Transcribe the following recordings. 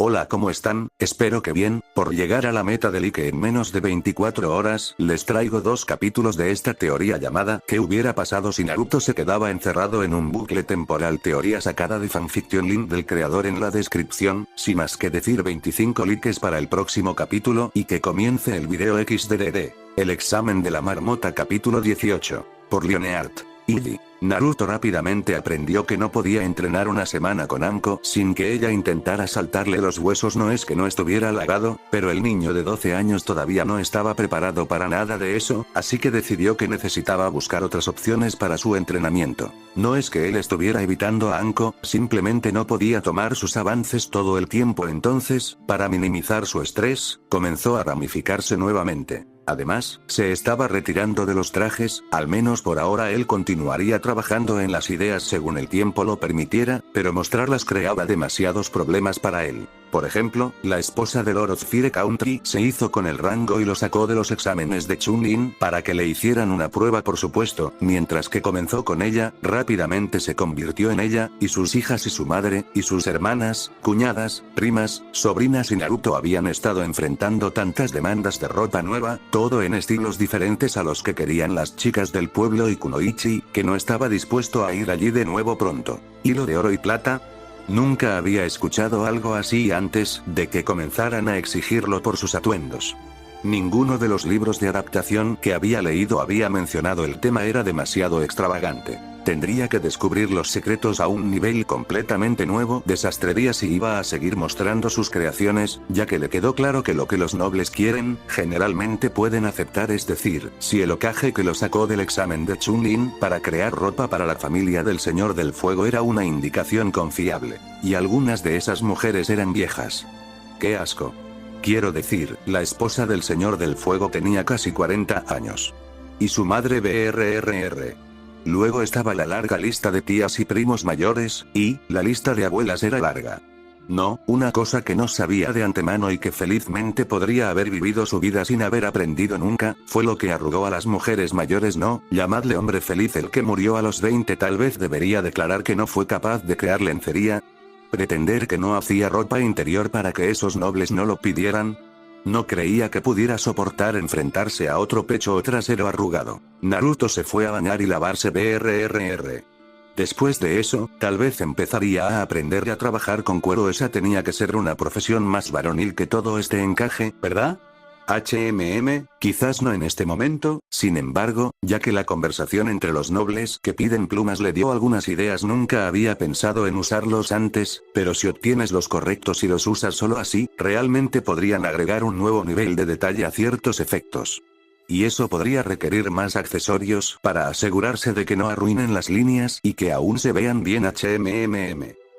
Hola, ¿cómo están? Espero que bien. Por llegar a la meta del Ike en menos de 24 horas, les traigo 2 capítulos de esta teoría llamada ¿qué hubiera pasado si Naruto se quedaba encerrado en un bucle temporal? Teoría sacada de fanfiction, link del creador en la descripción. Sin más que decir, 25 likes para el próximo capítulo y que comience el video XDDD. El examen de la marmota, capítulo 18. Por Lionheart. Illy. Naruto rápidamente aprendió que no podía entrenar una semana con Anko sin que ella intentara saltarle los huesos. No es que no estuviera halagado, pero el niño de 12 años todavía no estaba preparado para nada de eso, así que decidió que necesitaba buscar otras opciones para su entrenamiento. No es que él estuviera evitando a Anko, simplemente no podía tomar sus avances todo el tiempo. Entonces, para minimizar su estrés, comenzó a ramificarse nuevamente. Además, se estaba retirando de los trajes, al menos por ahora. Él continuaría trabajando en las ideas según el tiempo lo permitiera, pero mostrarlas creaba demasiados problemas para él. Por ejemplo, la esposa de Lord of Fire Country se hizo con el rango y lo sacó de los exámenes de Chunin para que le hicieran una prueba, por supuesto. Mientras que comenzó con ella, rápidamente se convirtió en ella, y sus hijas y su madre, y sus hermanas, cuñadas, primas, sobrinas y Naruto habían estado enfrentando tantas demandas de ropa nueva, todo en estilos diferentes a los que querían las chicas del pueblo y Kunoichi, que no estaba dispuesto a ir allí de nuevo pronto. ¿Hilo de oro y plata? Nunca había escuchado algo así antes de que comenzaran a exigirlo por sus atuendos. Ninguno de los libros de adaptación que había leído había mencionado el tema, era demasiado extravagante. Tendría que descubrir los secretos a un nivel completamente nuevo. Desastrería si iba a seguir mostrando sus creaciones, ya que le quedó claro que lo que los nobles quieren, generalmente pueden aceptar. Es decir, si el Hokage que lo sacó del examen de Chunin para crear ropa para la familia del Señor del Fuego era una indicación confiable. Y algunas de esas mujeres eran viejas. ¡Qué asco! Quiero decir, la esposa del Señor del Fuego tenía casi 40 años. Y su madre BRRR. Luego estaba la larga lista de tías y primos mayores, y la lista de abuelas era larga. No, una cosa que no sabía de antemano y que felizmente podría haber vivido su vida sin haber aprendido nunca, fue lo que arrugó a las mujeres mayores. No, llamadle hombre feliz el que murió a los 20. Tal vez debería declarar que no fue capaz de crear lencería. Pretender que no hacía ropa interior para que esos nobles no lo pidieran. No creía que pudiera soportar enfrentarse a otro pecho o trasero arrugado. Naruto se fue a bañar y lavarse BRRR. Después de eso, tal vez empezaría a aprender a trabajar con cuero. Esa tenía que ser una profesión más varonil que todo este encaje, ¿verdad? Quizás no en este momento, sin embargo, ya que la conversación entre los nobles que piden plumas le dio algunas ideas. Nunca había pensado en usarlos antes, pero si obtienes los correctos y los usas solo así, realmente podrían agregar un nuevo nivel de detalle a ciertos efectos. Y eso podría requerir más accesorios para asegurarse de que no arruinen las líneas y que aún se vean bien.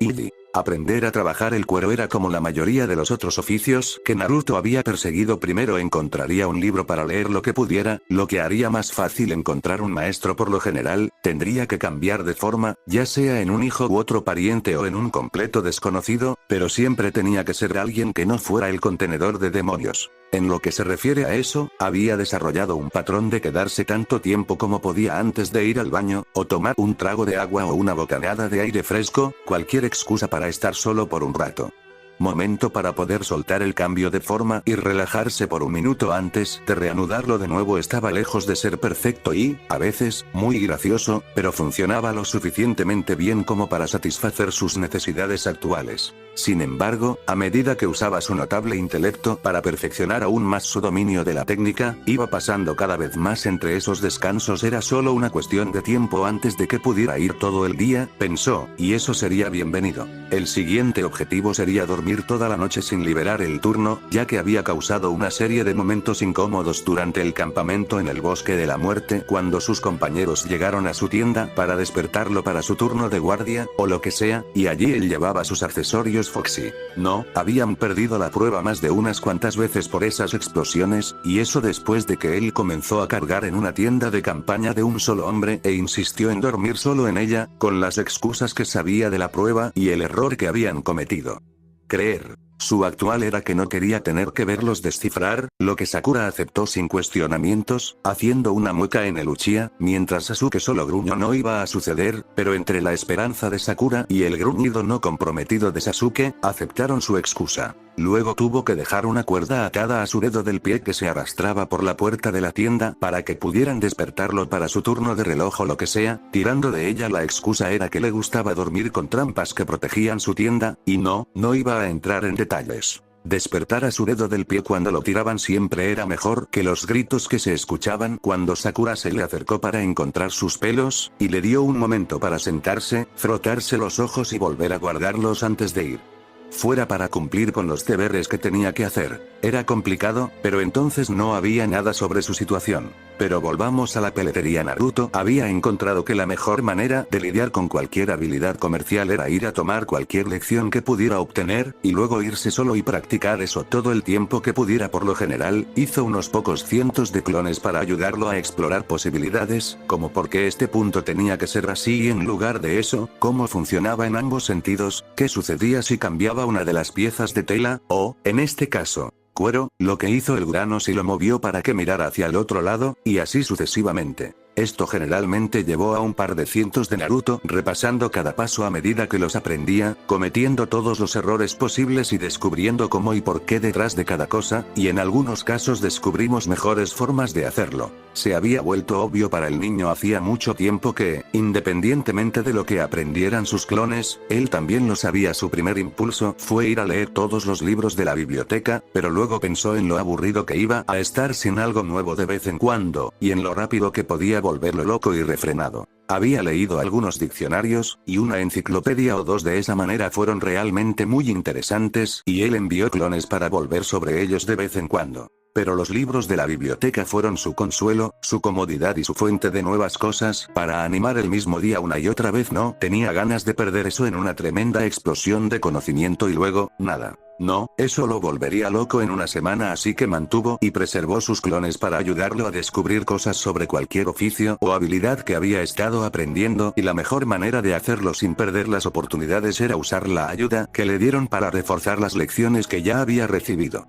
Illy. Aprender a trabajar el cuero era como la mayoría de los otros oficios que Naruto había perseguido. Primero encontraría un libro para leer lo que pudiera, lo que haría más fácil encontrar un maestro. Por lo general, tendría que cambiar de forma, ya sea en un hijo u otro pariente o en un completo desconocido, pero siempre tenía que ser alguien que no fuera el contenedor de demonios. En lo que se refiere a eso, había desarrollado un patrón de quedarse tanto tiempo como podía antes de ir al baño, o tomar un trago de agua o una bocanada de aire fresco, cualquier excusa para estar solo por un rato. Momento para poder soltar el cambio de forma y relajarse por un minuto antes de reanudarlo de nuevo. Estaba lejos de ser perfecto y, a veces, muy gracioso, pero funcionaba lo suficientemente bien como para satisfacer sus necesidades actuales. Sin embargo, a medida que usaba su notable intelecto para perfeccionar aún más su dominio de la técnica, iba pasando cada vez más entre esos descansos. Era solo una cuestión de tiempo antes de que pudiera ir todo el día, pensó, y eso sería bienvenido. El siguiente objetivo sería dormir toda la noche sin liberar el turno, ya que había causado una serie de momentos incómodos durante el campamento en el bosque de la muerte cuando sus compañeros llegaron a su tienda para despertarlo para su turno de guardia, o lo que sea, y allí él llevaba sus accesorios Foxy. No, habían perdido la prueba más de unas cuantas veces por esas explosiones, y eso después de que él comenzó a cargar en una tienda de campaña de un solo hombre e insistió en dormir solo en ella, con las excusas que sabía de la prueba y el error que habían cometido. Creer. Su actual era que no quería tener que verlos descifrar, lo que Sakura aceptó sin cuestionamientos, haciendo una mueca en el Uchiha, mientras Sasuke solo gruñó. No iba a suceder, pero entre la esperanza de Sakura y el gruñido no comprometido de Sasuke, aceptaron su excusa. Luego tuvo que dejar una cuerda atada a su dedo del pie que se arrastraba por la puerta de la tienda para que pudieran despertarlo para su turno de reloj o lo que sea, tirando de ella. La excusa era que le gustaba dormir con trampas que protegían su tienda, y no iba a entrar en detalles. Despertar a su dedo del pie cuando lo tiraban siempre era mejor que los gritos que se escuchaban cuando Sakura se le acercó para encontrar sus pelos, y le dio un momento para sentarse, frotarse los ojos y volver a guardarlos antes de ir fuera para cumplir con los deberes que tenía que hacer. Era complicado, pero entonces no había nada sobre su situación. Pero volvamos a la peletería. Naruto había encontrado que la mejor manera de lidiar con cualquier habilidad comercial era ir a tomar cualquier lección que pudiera obtener, y luego irse solo y practicar eso todo el tiempo que pudiera. Por lo general, hizo unos pocos cientos de clones para ayudarlo a explorar posibilidades, como por qué este punto tenía que ser así y en lugar de eso, cómo funcionaba en ambos sentidos, qué sucedía si cambiaba una de las piezas de tela, o, en este caso, cuero, lo que hizo el grano si lo movió para que mirara hacia el otro lado, y así sucesivamente. Esto generalmente llevó a un par de cientos de Naruto repasando cada paso a medida que los aprendía, cometiendo todos los errores posibles y descubriendo cómo y por qué detrás de cada cosa, y en algunos casos descubrimos mejores formas de hacerlo. Se había vuelto obvio para el niño hacía mucho tiempo que, independientemente de lo que aprendieran sus clones, él también lo sabía. Su primer impulso fue ir a leer todos los libros de la biblioteca, pero luego pensó en lo aburrido que iba a estar sin algo nuevo de vez en cuando, y en lo rápido que podía volverlo loco y refrenado. Había leído algunos diccionarios, y una enciclopedia o dos. De esa manera fueron realmente muy interesantes, y él envió clones para volver sobre ellos de vez en cuando. Pero los libros de la biblioteca fueron su consuelo, su comodidad y su fuente de nuevas cosas, para animar el mismo día una y otra vez. No tenía ganas de perder eso en una tremenda explosión de conocimiento y luego, nada. No, eso lo volvería loco en una semana, así que mantuvo y preservó sus clones para ayudarlo a descubrir cosas sobre cualquier oficio o habilidad que había estado aprendiendo, y la mejor manera de hacerlo sin perder las oportunidades era usar la ayuda que le dieron para reforzar las lecciones que ya había recibido.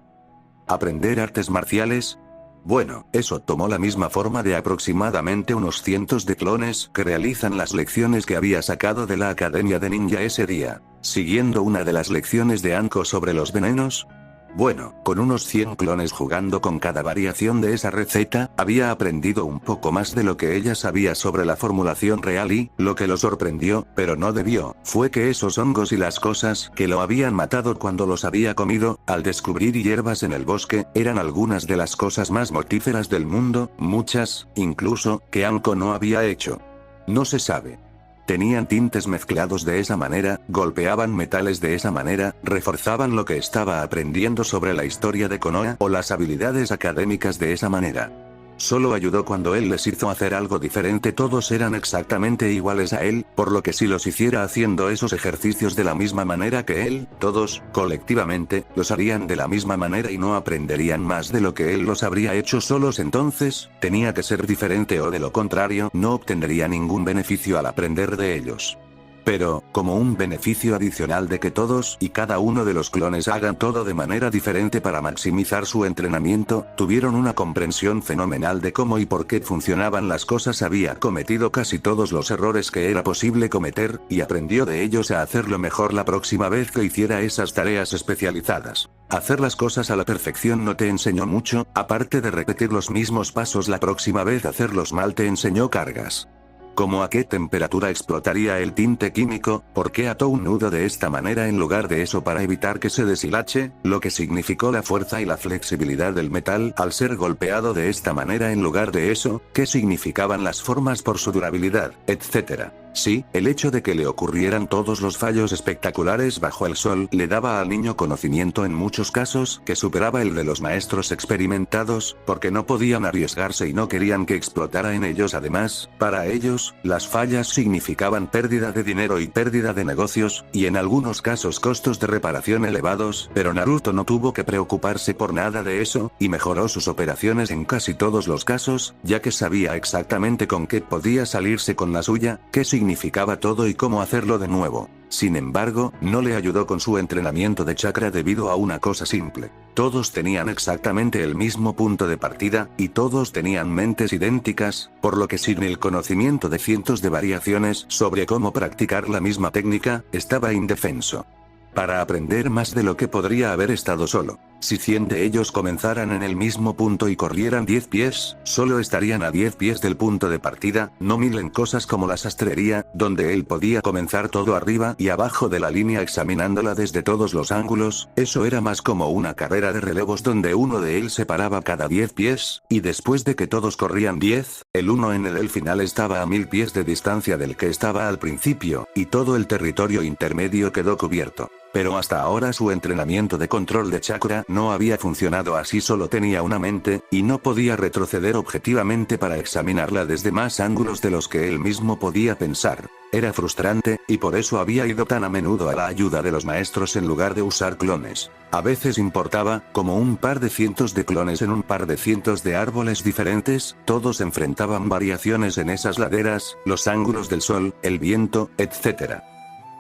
¿Aprender artes marciales? Bueno, eso tomó la misma forma de aproximadamente unos cientos de clones que realizan las lecciones que había sacado de la Academia de Ninja ese día. Siguiendo una de las lecciones de Anko sobre los venenos. Bueno, con unos 100 clones jugando con cada variación de esa receta, había aprendido un poco más de lo que ella sabía sobre la formulación real y, lo que lo sorprendió, pero no debió, fue que esos hongos y las cosas que lo habían matado cuando los había comido, al descubrir hierbas en el bosque, eran algunas de las cosas más mortíferas del mundo, muchas, incluso, que Anko no había hecho. No se sabe. Tenían tintes mezclados de esa manera, golpeaban metales de esa manera, reforzaban lo que estaba aprendiendo sobre la historia de Konoha o las habilidades académicas de esa manera. Solo ayudó cuando él les hizo hacer algo diferente. Todos eran exactamente iguales a él, por lo que si los hiciera haciendo esos ejercicios de la misma manera que él, todos, colectivamente, los harían de la misma manera y no aprenderían más de lo que él los habría hecho solos. Entonces, tenía que ser diferente o de lo contrario, no obtendría ningún beneficio al aprender de ellos. Pero, como un beneficio adicional de que todos y cada uno de los clones hagan todo de manera diferente para maximizar su entrenamiento, tuvieron una comprensión fenomenal de cómo y por qué funcionaban las cosas. Había cometido casi todos los errores que era posible cometer, y aprendió de ellos a hacerlo mejor la próxima vez que hiciera esas tareas especializadas. Hacer las cosas a la perfección no te enseñó mucho, aparte de repetir los mismos pasos la próxima vez. Hacerlos mal te enseñó cargas. ¿Cómo a qué temperatura explotaría el tinte químico? ¿Por qué ató un nudo de esta manera en lugar de eso para evitar que se deshilache? Lo que significó la fuerza y la flexibilidad del metal al ser golpeado de esta manera en lugar de eso, ¿qué significaban las formas por su durabilidad, etcétera? Sí, el hecho de que le ocurrieran todos los fallos espectaculares bajo el sol le daba al niño conocimiento en muchos casos que superaba el de los maestros experimentados, porque no podían arriesgarse y no querían que explotara en ellos. Además, para ellos, las fallas significaban pérdida de dinero y pérdida de negocios, y en algunos casos costos de reparación elevados, pero Naruto no tuvo que preocuparse por nada de eso, y mejoró sus operaciones en casi todos los casos, ya que sabía exactamente con qué podía salirse con la suya, qué significaba todo y cómo hacerlo de nuevo. Sin embargo, no le ayudó con su entrenamiento de chakra debido a una cosa simple. Todos tenían exactamente el mismo punto de partida, y todos tenían mentes idénticas, por lo que sin el conocimiento de cientos de variaciones sobre cómo practicar la misma técnica, estaba indefenso. Para aprender más de lo que podría haber estado solo. Si 100 de ellos comenzaran en el mismo punto y corrieran 10 pies, solo estarían a 10 pies del punto de partida, no 1000 en cosas como la sastrería, donde él podía comenzar todo arriba y abajo de la línea examinándola desde todos los ángulos. Eso era más como una carrera de relevos donde uno de él se paraba cada 10 pies, y después de que todos corrían 10, el uno en el final estaba a 1000 pies de distancia del que estaba al principio, y todo el territorio intermedio quedó cubierto. Pero hasta ahora su entrenamiento de control de chakra no había funcionado así, solo tenía una mente, y no podía retroceder objetivamente para examinarla desde más ángulos de los que él mismo podía pensar. Era frustrante, y por eso había ido tan a menudo a la ayuda de los maestros en lugar de usar clones. A veces importaba, como un par de cientos de clones en un par de cientos de árboles diferentes, todos enfrentaban variaciones en esas laderas, los ángulos del sol, el viento, etc.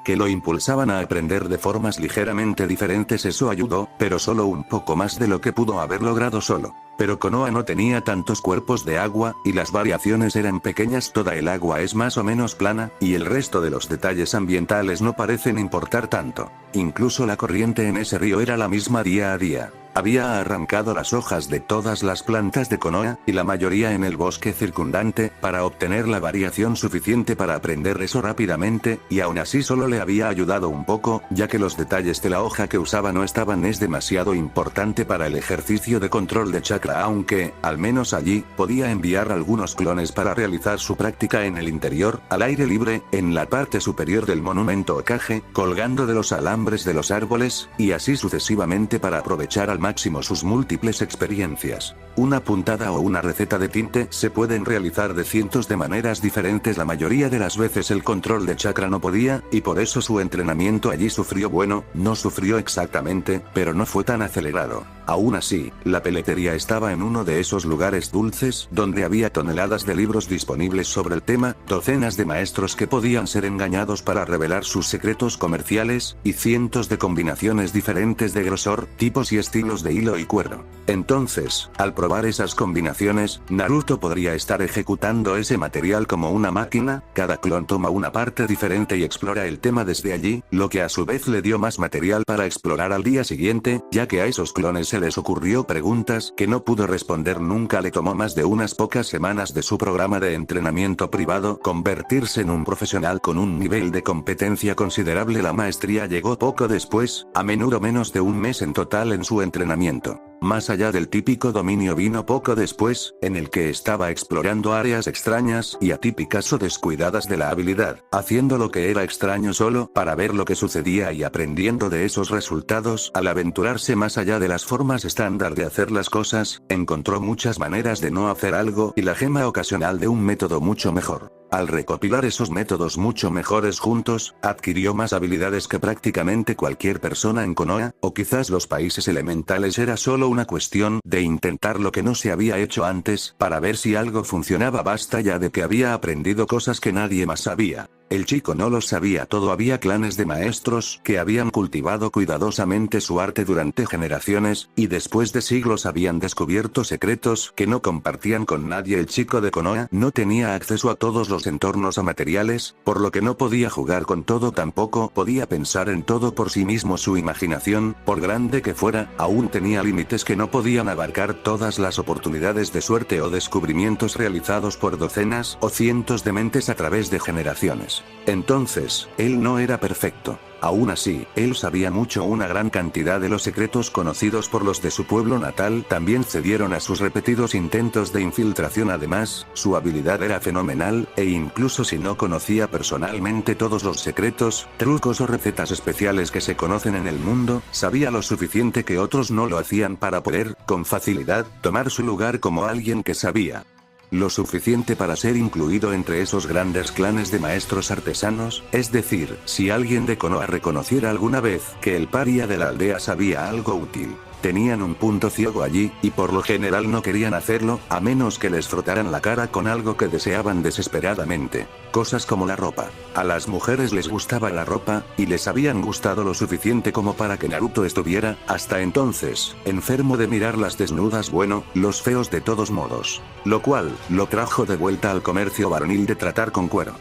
Que lo impulsaban a aprender de formas ligeramente diferentes. Eso ayudó, pero solo un poco más de lo que pudo haber logrado solo. Pero Konoha no tenía tantos cuerpos de agua, y las variaciones eran pequeñas. Toda el agua es más o menos plana, y el resto de los detalles ambientales no parecen importar tanto. Incluso la corriente en ese río era la misma día a día. Había arrancado las hojas de todas las plantas de Konoha, y la mayoría en el bosque circundante, para obtener la variación suficiente para aprender eso rápidamente, y aún así solo le había ayudado un poco, ya que los detalles de la hoja que usaba no estaban. Es demasiado importante para el ejercicio de control de chakra, aunque, al menos allí, podía enviar algunos clones para realizar su práctica en el interior, al aire libre, en la parte superior del monumento Hokage, colgando de los alambres de los árboles, y así sucesivamente para aprovechar al máximo sus múltiples experiencias. Una puntada o una receta de tinte se pueden realizar de cientos de maneras diferentes. La mayoría de las veces el control de chakra no podía, y por eso su entrenamiento allí sufrió. Bueno, no sufrió exactamente, pero no fue tan acelerado. Aún así, la peletería estaba en uno de esos lugares dulces, donde había toneladas de libros disponibles sobre el tema, docenas de maestros que podían ser engañados para revelar sus secretos comerciales, y cientos de combinaciones diferentes de grosor, tipos y estilos de hilo y cuero. Entonces, al probar esas combinaciones, Naruto podría estar ejecutando ese material como una máquina. Cada clon toma una parte diferente y explora el tema desde allí, lo que a su vez le dio más material para explorar al día siguiente, ya que a esos clones se les ocurrió preguntas que no pudo responder nunca. Le tomó más de unas pocas semanas de su programa de entrenamiento privado convertirse en un profesional con un nivel de competencia considerable. La maestría llegó poco después, a menudo menos de un mes en total en su entrenamiento. Más allá del típico dominio vino poco después, en el que estaba explorando áreas extrañas y atípicas o descuidadas de la habilidad, haciendo lo que era extraño solo para ver lo que sucedía y aprendiendo de esos resultados. Al aventurarse más allá de las formas estándar de hacer las cosas, encontró muchas maneras de no hacer algo y la gema ocasional de un método mucho mejor. Al recopilar esos métodos mucho mejores juntos, adquirió más habilidades que prácticamente cualquier persona en Konoha, o quizás los países elementales. Era solo una cuestión de intentar lo que no se había hecho antes, para ver si algo funcionaba. Basta ya de que había aprendido cosas que nadie más sabía. El chico no lo sabía todo. Había clanes de maestros que habían cultivado cuidadosamente su arte durante generaciones, y después de siglos habían descubierto secretos que no compartían con nadie. El chico de Konoha no tenía acceso a todos los entornos o materiales, por lo que no podía jugar con todo, tampoco podía pensar en todo por sí mismo. Su imaginación, por grande que fuera, aún tenía límites que no podían abarcar todas las oportunidades de suerte o descubrimientos realizados por docenas o cientos de mentes a través de generaciones. Entonces, él no era perfecto. Aún así, él sabía mucho. Una gran cantidad de los secretos conocidos por los de su pueblo natal también cedieron a sus repetidos intentos de infiltración. Además, su habilidad era fenomenal, e incluso si no conocía personalmente todos los secretos, trucos o recetas especiales que se conocen en el mundo, sabía lo suficiente que otros no lo hacían para poder, con facilidad, tomar su lugar como alguien que sabía lo suficiente para ser incluido entre esos grandes clanes de maestros artesanos. Es decir, si alguien de Konoha reconociera alguna vez que el paria de la aldea sabía algo útil, Tenían un punto ciego allí, y por lo general no querían hacerlo, a menos que les frotaran la cara con algo que deseaban desesperadamente. Cosas como la ropa. A las mujeres les gustaba la ropa, y les habían gustado lo suficiente como para que Naruto estuviera, hasta entonces, enfermo de mirarlas desnudas, bueno, los feos de todos modos. Lo cual, lo trajo de vuelta al comercio varonil de tratar con cuero.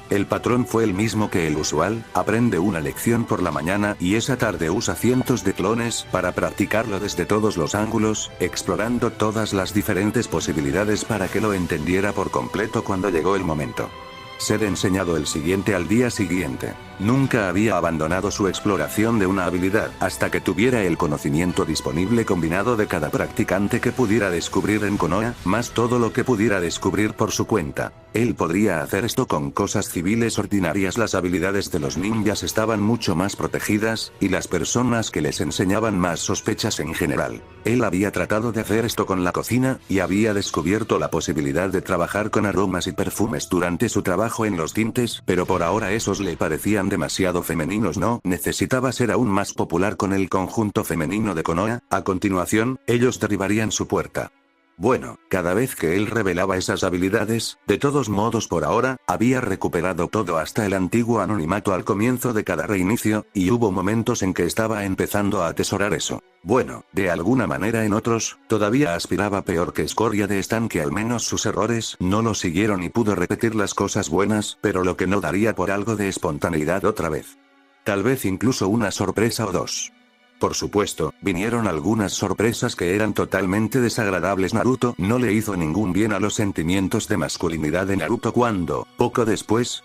El patrón fue el mismo que el usual, aprende una lección por la mañana y esa tarde usa cientos de clones para practicarlo desde todos los ángulos, explorando todas las diferentes posibilidades para que lo entendiera por completo cuando llegó el momento. Ser enseñado el siguiente al día siguiente. Nunca había abandonado su exploración de una habilidad hasta que tuviera el conocimiento disponible combinado de cada practicante que pudiera descubrir en Konoha, más todo lo que pudiera descubrir por su cuenta. Él podría hacer esto con cosas civiles ordinarias. Las habilidades de los ninjas estaban mucho más protegidas, y las personas que les enseñaban más sospechas en general. Él había tratado de hacer esto con la cocina, y había descubierto la posibilidad de trabajar con aromas y perfumes durante su trabajo en los tintes, pero por ahora esos le parecían demasiado femeninos. No necesitaba ser aún más popular con el conjunto femenino de Konoha. A continuación, ellos derribarían su puerta. Bueno, cada vez que él revelaba esas habilidades, de todos modos por ahora, había recuperado todo hasta el antiguo anonimato al comienzo de cada reinicio, y hubo momentos en que estaba empezando a atesorar eso. Bueno, de alguna manera en otros, todavía aspiraba peor que escoria de estanque. Al menos sus errores no lo siguieron y pudo repetir las cosas buenas, pero lo que no daría por algo de espontaneidad otra vez. Tal vez incluso una sorpresa o dos. Por supuesto, vinieron algunas sorpresas que eran totalmente desagradables. Naruto no le hizo ningún bien a los sentimientos de masculinidad de Naruto cuando, poco después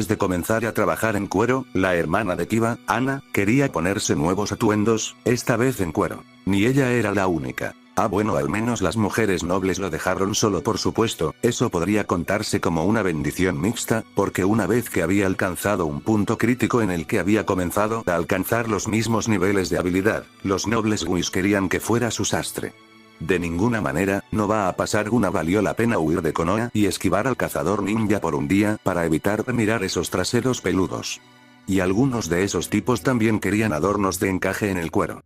de comenzar a trabajar en cuero, la hermana de Kiba, Ana, quería ponerse nuevos atuendos, esta vez en cuero. Ni ella era la única. Bueno, al menos las mujeres nobles lo dejaron solo. Por supuesto, eso podría contarse como una bendición mixta, porque una vez que había alcanzado un punto crítico en el que había comenzado a alcanzar los mismos niveles de habilidad, los nobles Whis querían que fuera su sastre. De ninguna manera, no va a pasar. Valió la pena huir de Konoha y esquivar al cazador ninja por un día para evitar mirar esos traseros peludos. Y algunos de esos tipos también querían adornos de encaje en el cuero.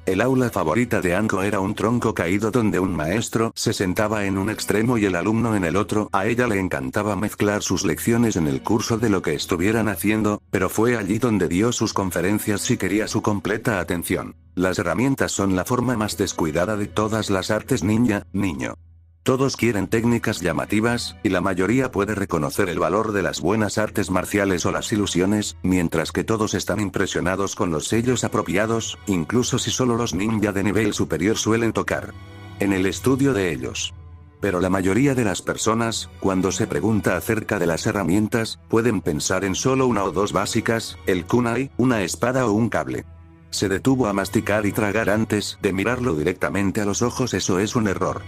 El aula favorita de Anko era un tronco caído donde un maestro se sentaba en un extremo y el alumno en el otro. A ella le encantaba mezclar sus lecciones en el curso de lo que estuvieran haciendo, pero fue allí donde dio sus conferencias si quería su completa atención. Las herramientas son la forma más descuidada de todas las artes ninja, niño. Todos quieren técnicas llamativas, y la mayoría puede reconocer el valor de las buenas artes marciales o las ilusiones, mientras que todos están impresionados con los sellos apropiados, incluso si solo los ninja de nivel superior suelen tocar en el estudio de ellos. Pero la mayoría de las personas, cuando se pregunta acerca de las herramientas, pueden pensar en solo una o dos básicas, el kunai, una espada o un cable. Se detuvo a masticar y tragar antes de mirarlo directamente a los ojos. Eso es un error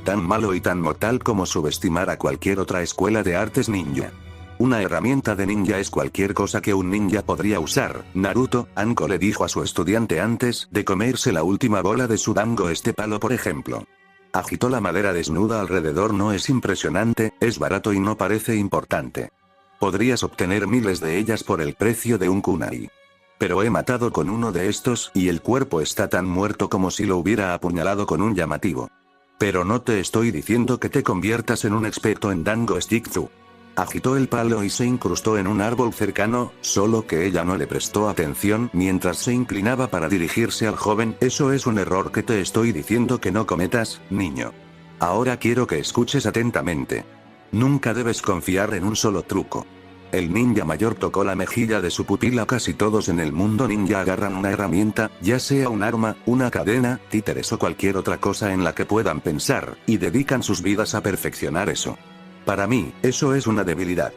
tan malo y tan mortal como subestimar a cualquier otra escuela de artes ninja. Una herramienta de ninja es cualquier cosa que un ninja podría usar. Naruto, Anko le dijo a su estudiante antes de comerse la última bola de su dango. Este palo, por ejemplo. Agitó la madera desnuda alrededor. No es impresionante, es barato y no parece importante. Podrías obtener miles de ellas por el precio de un kunai. Pero he matado con uno de estos y el cuerpo está tan muerto como si lo hubiera apuñalado con un llamativo. Pero no te estoy diciendo que te conviertas en un experto en dango Shikzu. Agitó el palo y se incrustó en un árbol cercano, solo que ella no le prestó atención mientras se inclinaba para dirigirse al joven. Eso es un error que te estoy diciendo que no cometas, niño. Ahora quiero que escuches atentamente. Nunca debes confiar en un solo truco. El ninja mayor tocó la mejilla de su pupila. Casi todos en el mundo ninja agarran una herramienta, ya sea un arma, una cadena, títeres o cualquier otra cosa en la que puedan pensar, y dedican sus vidas a perfeccionar eso. Para mí, eso es una debilidad.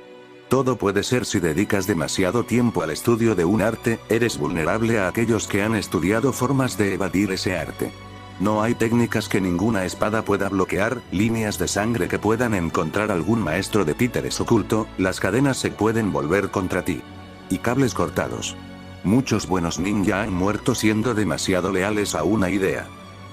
Todo puede ser si dedicas demasiado tiempo al estudio de un arte, eres vulnerable a aquellos que han estudiado formas de evadir ese arte. No hay técnicas que ninguna espada pueda bloquear, líneas de sangre que puedan encontrar algún maestro de títeres oculto, las cadenas se pueden volver contra ti. Y cables cortados. Muchos buenos ninja han muerto siendo demasiado leales a una idea.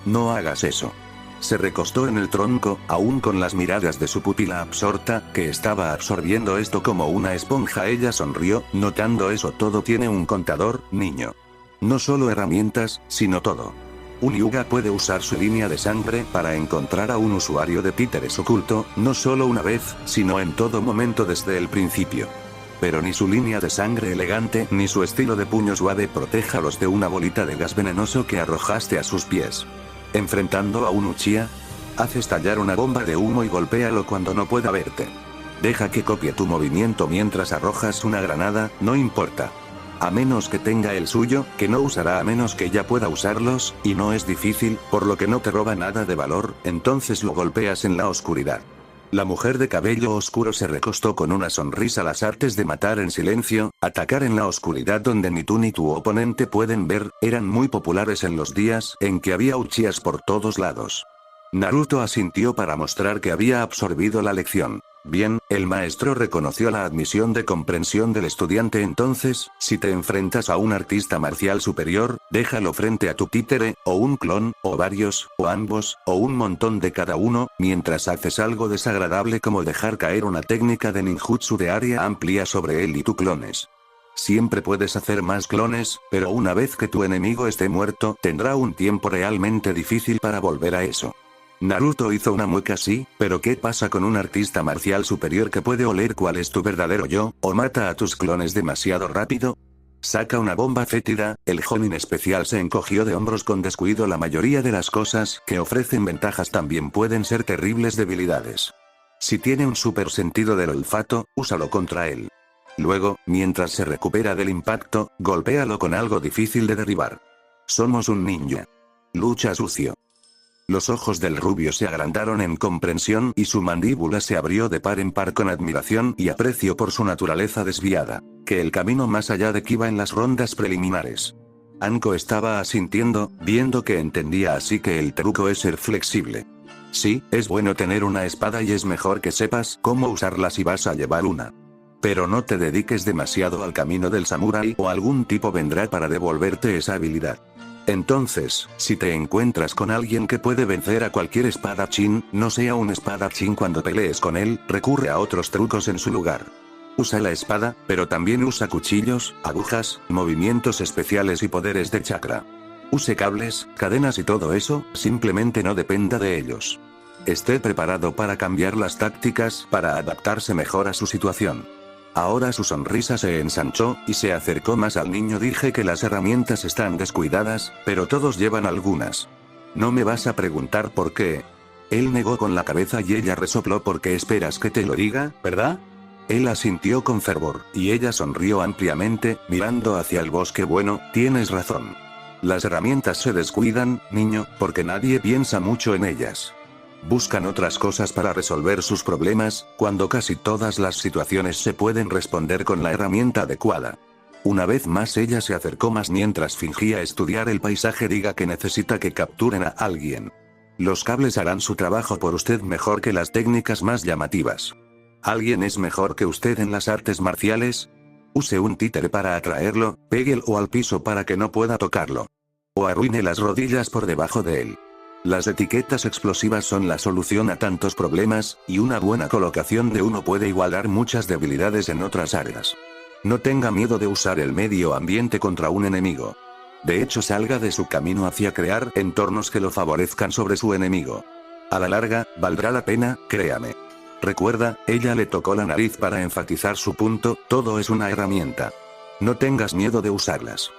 No hagas eso. Se recostó en el tronco, aún con las miradas de su pupila absorta, que estaba absorbiendo esto como una esponja. Ella sonrió, notando eso. Todo tiene un contador, niño. No solo herramientas, sino todo. Un Hyuga puede usar su línea de sangre para encontrar a un usuario de títeres oculto, no solo una vez, sino en todo momento desde el principio. Pero ni su línea de sangre elegante ni su estilo de puño suave protéjalos de una bolita de gas venenoso que arrojaste a sus pies. Enfrentando a un Uchiha, haz estallar una bomba de humo y golpéalo cuando no pueda verte. Deja que copie tu movimiento mientras arrojas una granada, no importa. A menos que tenga el suyo, que no usará a menos que ya pueda usarlos, y no es difícil, por lo que no te roba nada de valor, entonces lo golpeas en la oscuridad. La mujer de cabello oscuro se recostó con una sonrisa. Las artes de matar en silencio, atacar en la oscuridad donde ni tú ni tu oponente pueden ver, eran muy populares en los días en que había Uchihas por todos lados. Naruto asintió para mostrar que había absorbido la lección. Bien, el maestro reconoció la admisión de comprensión del estudiante. Entonces, si te enfrentas a un artista marcial superior, déjalo frente a tu títere, o un clon, o varios, o ambos, o un montón de cada uno, mientras haces algo desagradable como dejar caer una técnica de ninjutsu de área amplia sobre él y tu clones. Siempre puedes hacer más clones, pero una vez que tu enemigo esté muerto, tendrá un tiempo realmente difícil para volver a eso. Naruto hizo una mueca así, pero ¿qué pasa con un artista marcial superior que puede oler cuál es tu verdadero yo, o mata a tus clones demasiado rápido? Saca una bomba fétida. El Jonin especial se encogió de hombros con descuido. La mayoría de las cosas que ofrecen ventajas también pueden ser terribles debilidades. Si tiene un super sentido del olfato, úsalo contra él. Luego, mientras se recupera del impacto, golpéalo con algo difícil de derribar. Somos un ninja. Lucha sucio. Los ojos del rubio se agrandaron en comprensión y su mandíbula se abrió de par en par con admiración y aprecio por su naturaleza desviada. Que el camino más allá de Kiba en las rondas preliminares. Anko estaba asintiendo, viendo que entendía, así que el truco es ser flexible. Sí, es bueno tener una espada y es mejor que sepas cómo usarla si vas a llevar una. Pero no te dediques demasiado al camino del samurái o algún tipo vendrá para devolverte esa habilidad. Entonces, si te encuentras con alguien que puede vencer a cualquier espadachín, no sea un espadachín cuando pelees con él, recurre a otros trucos en su lugar. Usa la espada, pero también usa cuchillos, agujas, movimientos especiales y poderes de chakra. Use cables, cadenas y todo eso, simplemente no dependa de ellos. Esté preparado para cambiar las tácticas, para adaptarse mejor a su situación. Ahora su sonrisa se ensanchó, y se acercó más al niño. Dije que las herramientas están descuidadas, pero todos llevan algunas. ¿No me vas a preguntar por qué? Él negó con la cabeza y ella resopló. Porque esperas que te lo diga, ¿verdad? Él asintió con fervor, y ella sonrió ampliamente, mirando hacia el bosque. Bueno, tienes razón. Las herramientas se descuidan, niño, porque nadie piensa mucho en ellas. Buscan otras cosas para resolver sus problemas, cuando casi todas las situaciones se pueden responder con la herramienta adecuada. Una vez más ella se acercó más mientras fingía estudiar el paisaje. Diga que necesita que capturen a alguien. Los cables harán su trabajo por usted mejor que las técnicas más llamativas. ¿Alguien es mejor que usted en las artes marciales? Use un títere para atraerlo, péguelo al piso para que no pueda tocarlo. O arruine las rodillas por debajo de él. Las etiquetas explosivas son la solución a tantos problemas, y una buena colocación de uno puede igualar muchas debilidades en otras áreas. No tenga miedo de usar el medio ambiente contra un enemigo. De hecho, salga de su camino hacia crear entornos que lo favorezcan sobre su enemigo. A la larga, valdrá la pena, créame. Recuerda, ella le tocó la nariz para enfatizar su punto, todo es una herramienta. No tengas miedo de usarlas.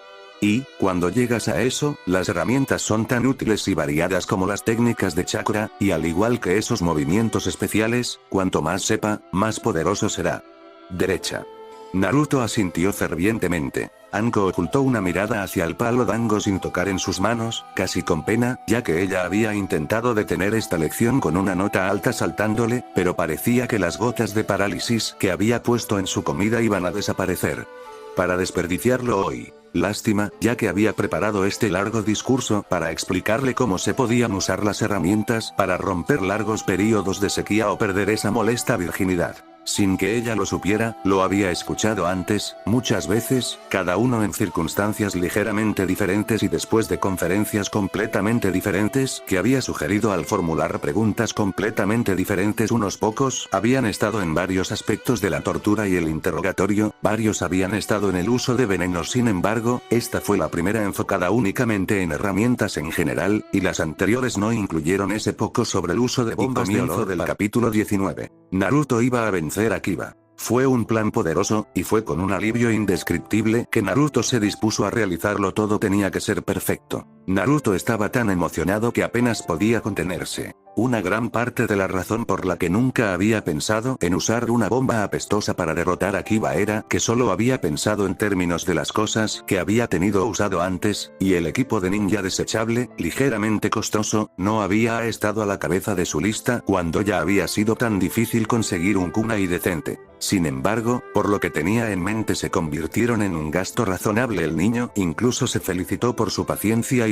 Y, cuando llegas a eso, las herramientas son tan útiles y variadas como las técnicas de chakra, y al igual que esos movimientos especiales, cuanto más sepa, más poderoso será. Derecha. Naruto asintió fervientemente. Anko ocultó una mirada hacia el palo dango sin tocar en sus manos, casi con pena, ya que ella había intentado detener esta lección con una nota alta saltándole, pero parecía que las gotas de parálisis que había puesto en su comida iban a desaparecer. Para desperdiciarlo hoy. Lástima, ya que había preparado este largo discurso para explicarle cómo se podían usar las herramientas para romper largos periodos de sequía o perder esa molesta virginidad. Sin que ella lo supiera, lo había escuchado antes, muchas veces, cada uno en circunstancias ligeramente diferentes y después de conferencias completamente diferentes que había sugerido al formular preguntas completamente diferentes. Unos pocos habían estado en varios aspectos de la tortura y el interrogatorio, varios habían estado en el uso de venenos. Sin embargo, esta fue la primera enfocada únicamente en herramientas en general, y las anteriores no incluyeron ese poco sobre el uso de bombas. Comienzo del capítulo 19. Naruto iba a vencer a Kiba. Fue un plan poderoso, y fue con un alivio indescriptible que Naruto se dispuso a realizarlo. Todo tenía que ser perfecto. Naruto estaba tan emocionado que apenas podía contenerse. Una gran parte de la razón por la que nunca había pensado en usar una bomba apestosa para derrotar a Kiba era que solo había pensado en términos de las cosas que había tenido usado antes, y el equipo de ninja desechable, ligeramente costoso, no había estado a la cabeza de su lista cuando ya había sido tan difícil conseguir un kunai decente. Sin embargo, por lo que tenía en mente se convirtieron en un gasto razonable. El niño incluso se felicitó por su paciencia,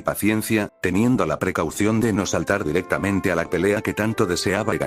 teniendo la precaución de no saltar directamente a la pelea que tanto deseaba y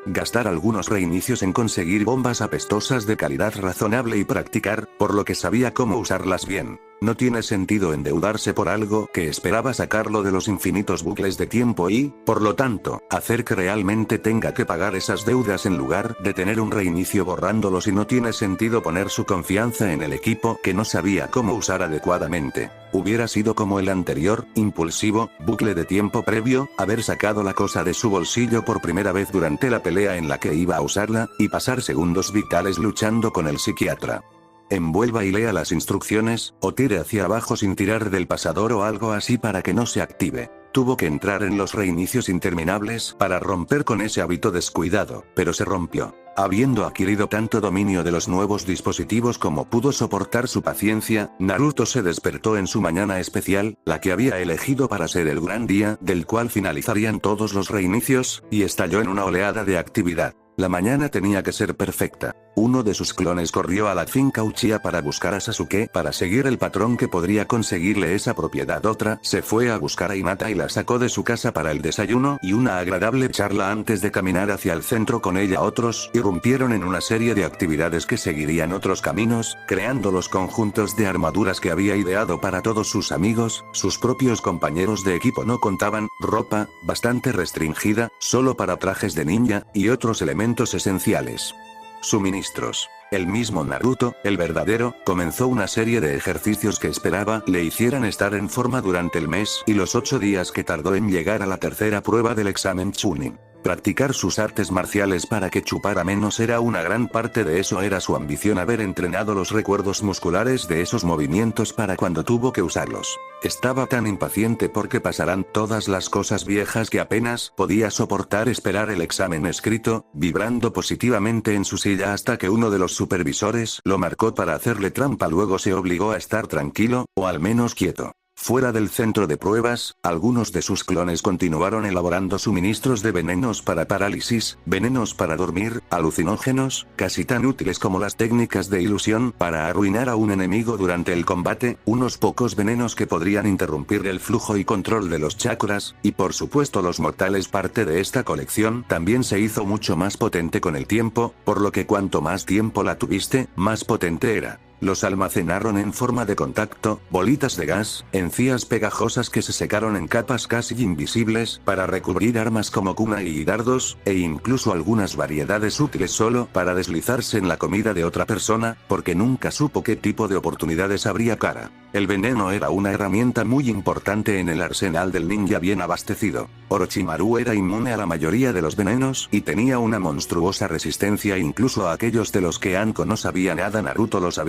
gastar algunos reinicios en conseguir bombas apestosas de calidad razonable y practicar, por lo que sabía cómo usarlas bien. No tiene sentido endeudarse por algo que esperaba sacarlo de los infinitos bucles de tiempo y, por lo tanto, hacer que realmente tenga que pagar esas deudas en lugar de tener un reinicio borrándolos. Y no tiene sentido poner su confianza en el equipo que no sabía cómo usar adecuadamente. Hubiera sido como el anterior, impulsivo, bucle de tiempo previo, haber sacado la cosa de su bolsillo por primera vez durante la pelea en la que iba a usarla, y pasar segundos vitales luchando con el psiquiatra. Envuelva y lea las instrucciones, o tire hacia abajo sin tirar del pasador o algo así para que no se active. Tuvo que entrar en los reinicios interminables para romper con ese hábito descuidado, pero se rompió. Habiendo adquirido tanto dominio de los nuevos dispositivos como pudo soportar su paciencia, Naruto se despertó en su mañana especial, la que había elegido para ser el gran día del cual finalizarían todos los reinicios, y estalló en una oleada de actividad. La mañana tenía que ser perfecta. Uno de sus clones corrió a la finca Uchiha para buscar a Sasuke para seguir el patrón que podría conseguirle esa propiedad. Otra se fue a buscar a Hinata y la sacó de su casa para el desayuno y una agradable charla antes de caminar hacia el centro con ella. Otros irrumpieron en una serie de actividades que seguirían otros caminos, creando los conjuntos de armaduras que había ideado para todos sus amigos. Sus propios compañeros de equipo no contaban, ropa, bastante restringida, solo para trajes de ninja, y otros elementos esenciales. Suministros. El mismo Naruto, el verdadero, comenzó una serie de ejercicios que esperaba le hicieran estar en forma durante el mes y los 8 días que tardó en llegar a la tercera prueba del examen Chunin. Practicar sus artes marciales para que chupara menos era una gran parte de eso. Era su ambición haber entrenado los recuerdos musculares de esos movimientos para cuando tuvo que usarlos. Estaba tan impaciente porque pasaran todas las cosas viejas que apenas podía soportar esperar el examen escrito, vibrando positivamente en su silla hasta que uno de los supervisores lo marcó para hacerle trampa. Luego se obligó a estar tranquilo, o al menos quieto. Fuera del centro de pruebas, algunos de sus clones continuaron elaborando suministros de venenos para parálisis, venenos para dormir, alucinógenos, casi tan útiles como las técnicas de ilusión para arruinar a un enemigo durante el combate, unos pocos venenos que podrían interrumpir el flujo y control de los chakras, y por supuesto los mortales. Parte de esta colección también se hizo mucho más potente con el tiempo, por lo que cuanto más tiempo la tuviste, más potente era. Los almacenaron en forma de contacto, bolitas de gas, encías pegajosas que se secaron en capas casi invisibles para recubrir armas como kunai y dardos, e incluso algunas variedades útiles solo para deslizarse en la comida de otra persona, porque nunca supo qué tipo de oportunidades habría cara. El veneno era una herramienta muy importante en el arsenal del ninja bien abastecido. Orochimaru era inmune a la mayoría de los venenos y tenía una monstruosa resistencia incluso a aquellos de los que Anko no sabía nada. Naruto los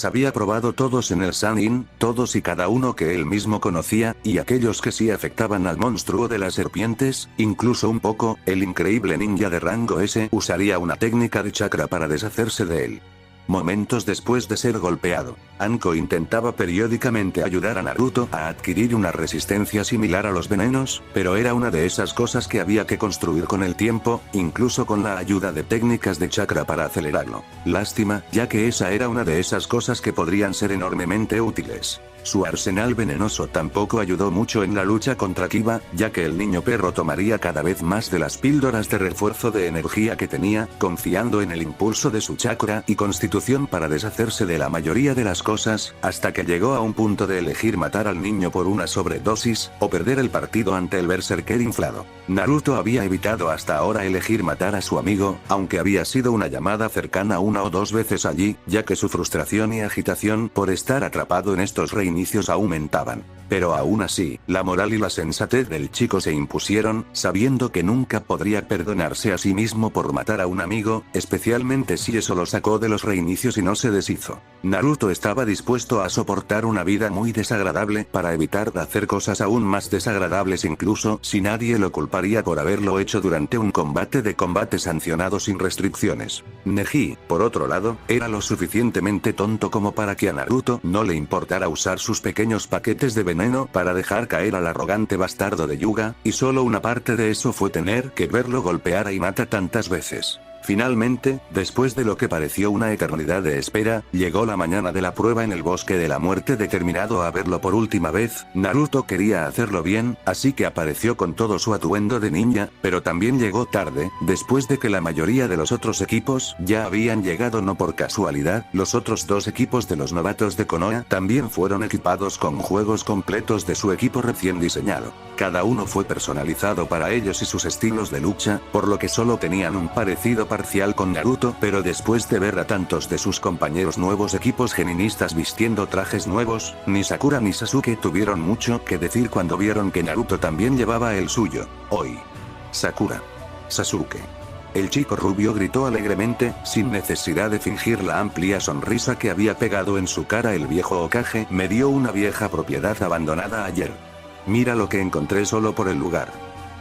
había probado todos en el Sannin, todos y cada uno que él mismo conocía, y aquellos que sí afectaban al monstruo de las serpientes, incluso un poco. El increíble ninja de rango S usaría una técnica de chakra para deshacerse de él. Momentos después de ser golpeado, Anko intentaba periódicamente ayudar a Naruto a adquirir una resistencia similar a los venenos, pero era una de esas cosas que había que construir con el tiempo, incluso con la ayuda de técnicas de chakra para acelerarlo. Lástima, ya que esa era una de esas cosas que podrían ser enormemente útiles. Su arsenal venenoso tampoco ayudó mucho en la lucha contra Kiba, ya que el niño perro tomaría cada vez más de las píldoras de refuerzo de energía que tenía, confiando en el impulso de su chakra y constitución para deshacerse de la mayoría de las cosas, hasta que llegó a un punto de elegir matar al niño por una sobredosis, o perder el partido ante el berserker inflado. Naruto había evitado hasta ahora elegir matar a su amigo, aunque había sido una llamada cercana una o dos veces allí, ya que su frustración y agitación por estar atrapado en estos reinicios aumentaban. Pero aún así, la moral y la sensatez del chico se impusieron, sabiendo que nunca podría perdonarse a sí mismo por matar a un amigo, especialmente si eso lo sacó de los reinicios y no se deshizo. Naruto estaba dispuesto a soportar una vida muy desagradable para evitar hacer cosas aún más desagradables, incluso si nadie lo culparía por haberlo hecho durante un combate sancionado sin restricciones. Neji, por otro lado, era lo suficientemente tonto como para que a Naruto no le importara usar sus pequeños paquetes de veneno para dejar caer al arrogante bastardo de Hyuga, y solo una parte de eso fue tener que verlo golpear a Hinata tantas veces. Finalmente, después de lo que pareció una eternidad de espera, llegó la mañana de la prueba en el bosque de la muerte. Determinado a verlo por última vez, Naruto quería hacerlo bien, así que apareció con todo su atuendo de ninja, pero también llegó tarde, después de que la mayoría de los otros equipos ya habían llegado. No por casualidad, los otros dos equipos de los novatos de Konoha también fueron equipados con juegos completos de su equipo recién diseñado. Cada uno fue personalizado para ellos y sus estilos de lucha, por lo que solo tenían un parecido parcial con Naruto, pero después de ver a tantos de sus compañeros nuevos equipos geninistas vistiendo trajes nuevos, ni Sakura ni Sasuke tuvieron mucho que decir cuando vieron que Naruto también llevaba el suyo. Hoy. Sakura. Sasuke. El chico rubio gritó alegremente, sin necesidad de fingir la amplia sonrisa que había pegado en su cara. El viejo Hokage me dio una vieja propiedad abandonada ayer. Mira lo que encontré solo por el lugar.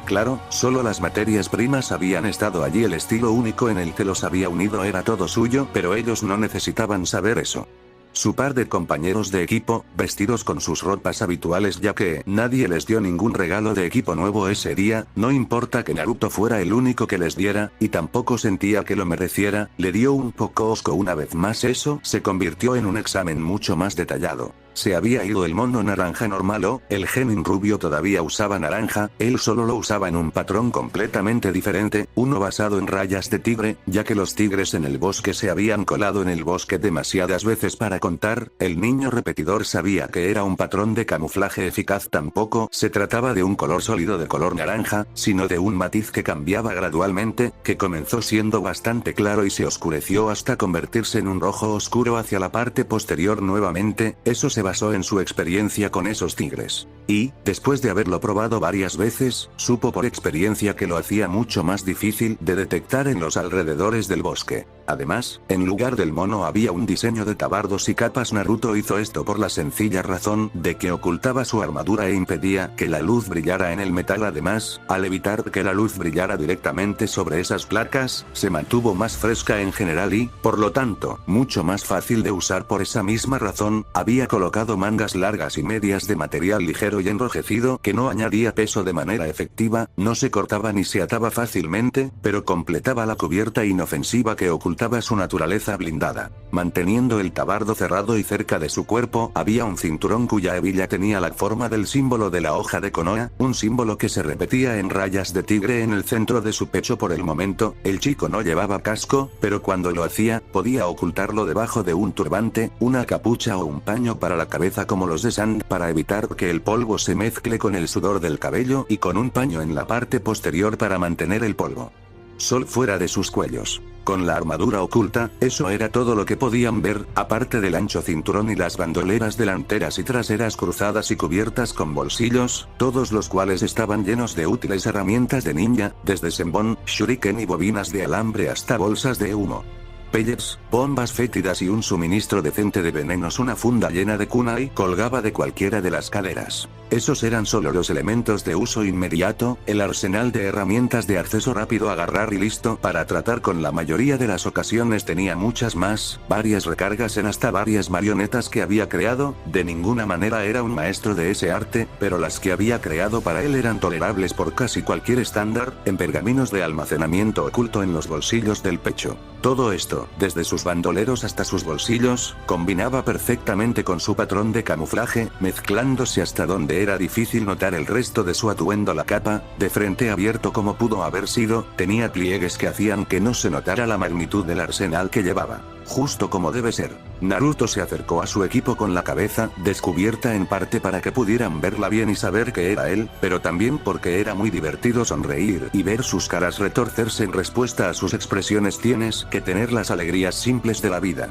Claro, solo las materias primas habían estado allí. El estilo único en el que los había unido era todo suyo, pero ellos no necesitaban saber eso. Su par de compañeros de equipo, vestidos con sus ropas habituales ya que nadie les dio ningún regalo de equipo nuevo ese día, no importa que Naruto fuera el único que les diera, y tampoco sentía que lo mereciera, le dio un poco asco una vez más. Eso se convirtió en un examen mucho más detallado. Se había ido el mono naranja normal o, el genin rubio todavía usaba naranja, él solo lo usaba en un patrón completamente diferente, uno basado en rayas de tigre, ya que los tigres en el bosque se habían colado en el bosque demasiadas veces para contar. El niño repetidor sabía que era un patrón de camuflaje eficaz. Tampoco se trataba de un color sólido de color naranja, sino de un matiz que cambiaba gradualmente, que comenzó siendo bastante claro y se oscureció hasta convertirse en un rojo oscuro hacia la parte posterior nuevamente. Eso se basó en su experiencia con esos tigres. Y, después de haberlo probado varias veces, supo por experiencia que lo hacía mucho más difícil de detectar en los alrededores del bosque. Además, en lugar del mono había un diseño de tabardos y capas. Naruto hizo esto por la sencilla razón de que ocultaba su armadura e impedía que la luz brillara en el metal. Además, al evitar que la luz brillara directamente sobre esas placas, se mantuvo más fresca en general y, por lo tanto, mucho más fácil de usar. Por esa misma razón, había colocado mangas largas y medias de material ligero y enrojecido que no añadía peso de manera efectiva, no se cortaba ni se ataba fácilmente, pero completaba la cubierta inofensiva que ocultaba su naturaleza blindada. Manteniendo el tabardo cerrado y cerca de su cuerpo, había un cinturón cuya hebilla tenía la forma del símbolo de la hoja de Konoha, un símbolo que se repetía en rayas de tigre en el centro de su pecho. Por el momento, el chico no llevaba casco, pero cuando lo hacía, podía ocultarlo debajo de un turbante, una capucha o un paño para la cabeza como los de Sand, para evitar que el polvo se mezcle con el sudor del cabello, y con un paño en la parte posterior para mantener el polvo sol fuera de sus cuellos. Con la armadura oculta, eso era todo lo que podían ver, aparte del ancho cinturón y las bandoleras delanteras y traseras cruzadas y cubiertas con bolsillos, todos los cuales estaban llenos de útiles herramientas de ninja, desde senbon, shuriken y bobinas de alambre hasta bolsas de humo, pellets, bombas fétidas y un suministro decente de venenos. Una funda llena de kunai colgaba de cualquiera de las caderas. Esos eran solo los elementos de uso inmediato, el arsenal de herramientas de acceso rápido, agarrar y listo para tratar. Con la mayoría de las ocasiones tenía muchas más, varias recargas en hasta varias marionetas que había creado. De ninguna manera era un maestro de ese arte, pero las que había creado para él eran tolerables por casi cualquier estándar, en pergaminos de almacenamiento oculto en los bolsillos del pecho. Todo esto Naruto, desde sus bandoleros hasta sus bolsillos, combinaba perfectamente con su patrón de camuflaje, mezclándose hasta donde era difícil notar el resto de su atuendo. La capa, de frente abierto como pudo haber sido, tenía pliegues que hacían que no se notara la magnitud del arsenal que llevaba. Justo como debe ser. Naruto se acercó a su equipo con la cabeza descubierta en parte para que pudieran verla bien y saber que era él, pero también porque era muy divertido sonreír y ver sus caras retorcerse en respuesta a sus expresiones. Tienes que tener las alegrías simples de la vida.